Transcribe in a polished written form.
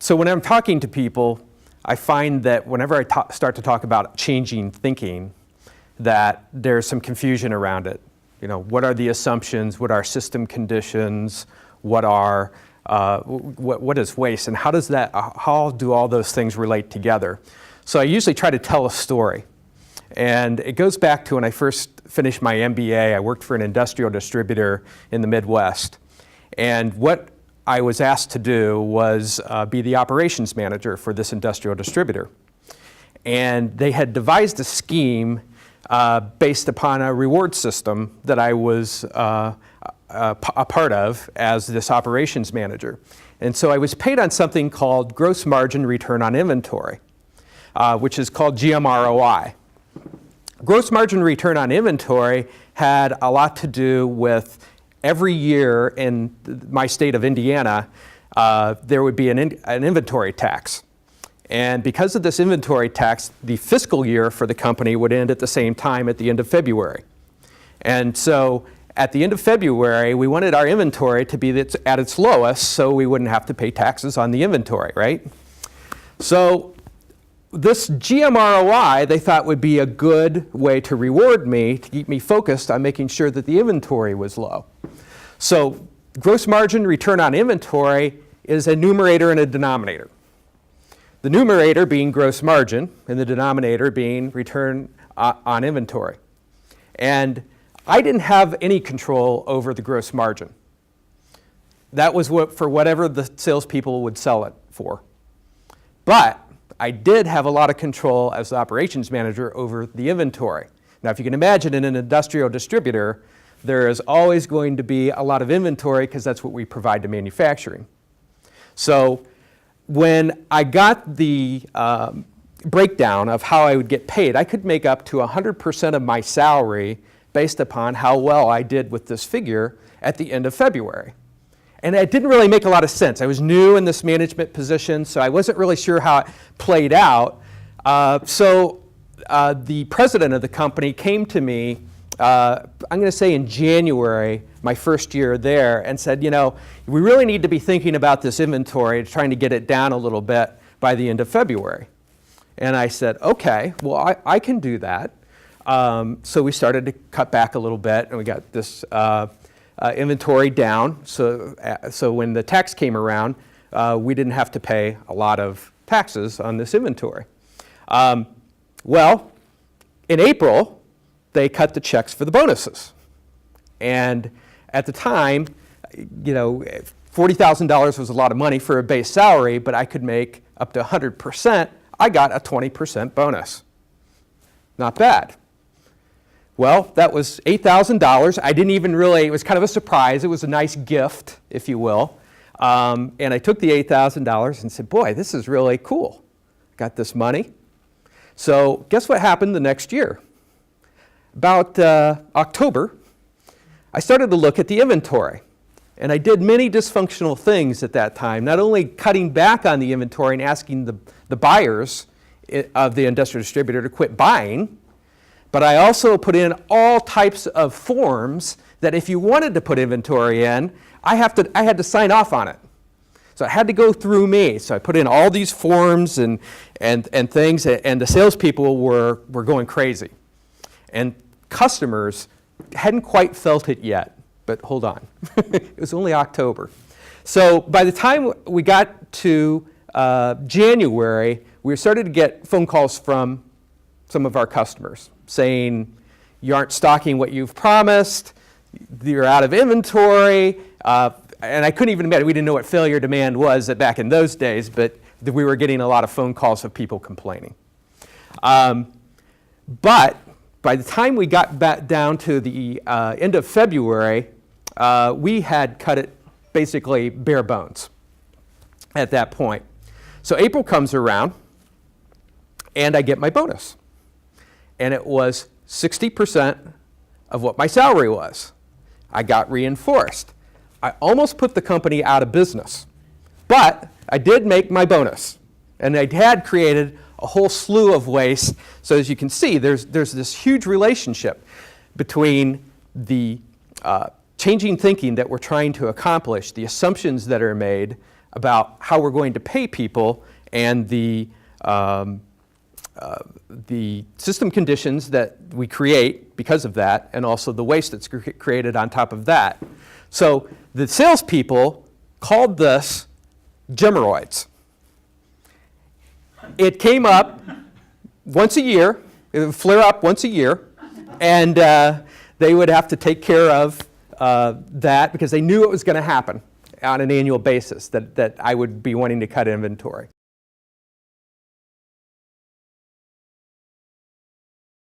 So when I'm talking to people, I find that whenever I start to talk about changing thinking, that there's some confusion around it. You know, what are the assumptions? What are system conditions? What are what is waste? And how do all those things relate together? So I usually try to tell a story. And it goes back to when I first finished my MBA. I worked for an industrial distributor in the Midwest. And what I was asked to do was be the operations manager for this industrial distributor. And they had devised a scheme based upon a reward system that I was a part of as this operations manager. And so I was paid on something called gross margin return on inventory, which is called GMROI. Gross margin return on inventory had a lot to do with every year in my state of Indiana, there would be an inventory tax. And because of this inventory tax, the fiscal year for the company would end at the same time at the end of February. And so at the end of February, we wanted our inventory to be at its lowest so we wouldn't have to pay taxes on the inventory, right? So this GMROI, they thought would be a good way to reward me, to keep me focused on making sure that the inventory was low. So gross margin return on inventory is a numerator and a denominator. The numerator being gross margin and the denominator being return on inventory. And I didn't have any control over the gross margin. That was for whatever the salespeople would sell it for. But I did have a lot of control as the operations manager over the inventory. Now, if you can imagine in an industrial distributor, there is always going to be a lot of inventory because that's what we provide to manufacturing. So when I got the breakdown of how I would get paid, I could make up to 100% of my salary based upon how well I did with this figure at the end of February. And it didn't really make a lot of sense. I was new in this management position, so I wasn't really sure how it played out. So the president of the company came to me, I'm going to say in January, my first year there, and said, you know, we really need to be thinking about this inventory, trying to get it down a little bit by the end of February. And I said, okay, well, I can do that. So we started to cut back a little bit, and we got this inventory down. So when the tax came around, we didn't have to pay a lot of taxes on this inventory. Well, in April, they cut the checks for the bonuses. And at the time, you know, $40,000 was a lot of money for a base salary, but I could make up to 100%. I got a 20% bonus. Not bad. Well, that was $8,000. I didn't even really, it was kind of a surprise. It was a nice gift, if you will. And I took the $8,000 and said, boy, this is really cool. Got this money. So guess what happened the next year? About October, I started to look at the inventory. And I did many dysfunctional things at that time, not only cutting back on the inventory and asking the buyers of the industrial distributor to quit buying, but I also put in all types of forms that if you wanted to put inventory in, I had to sign off on it. So it had to go through me. So I put in all these forms and things, and the salespeople were going crazy. And customers hadn't quite felt it yet, but hold on. It was only October. So by the time we got to January, we started to get phone calls from some of our customers saying, you aren't stocking what you've promised, you're out of inventory, and I couldn't even imagine, we didn't know what failure demand was back in those days, but we were getting a lot of phone calls of people complaining. But by the time we got back down to the end of February, we had cut it basically bare bones at that point. So April comes around, and I get my bonus. And it was 60% of what my salary was. I got reinforced. I almost put the company out of business, but I did make my bonus. And I had created a whole slew of waste. So as you can see, there's this huge relationship between the changing thinking that we're trying to accomplish, the assumptions that are made, about how we're going to pay people and the system conditions that we create because of that, and also the waste that's created on top of that. So the salespeople called this GMROIs. It came up once a year. It would flare up once a year, and they would have to take care of that because they knew it was going to happen on an annual basis, that I would be wanting to cut inventory.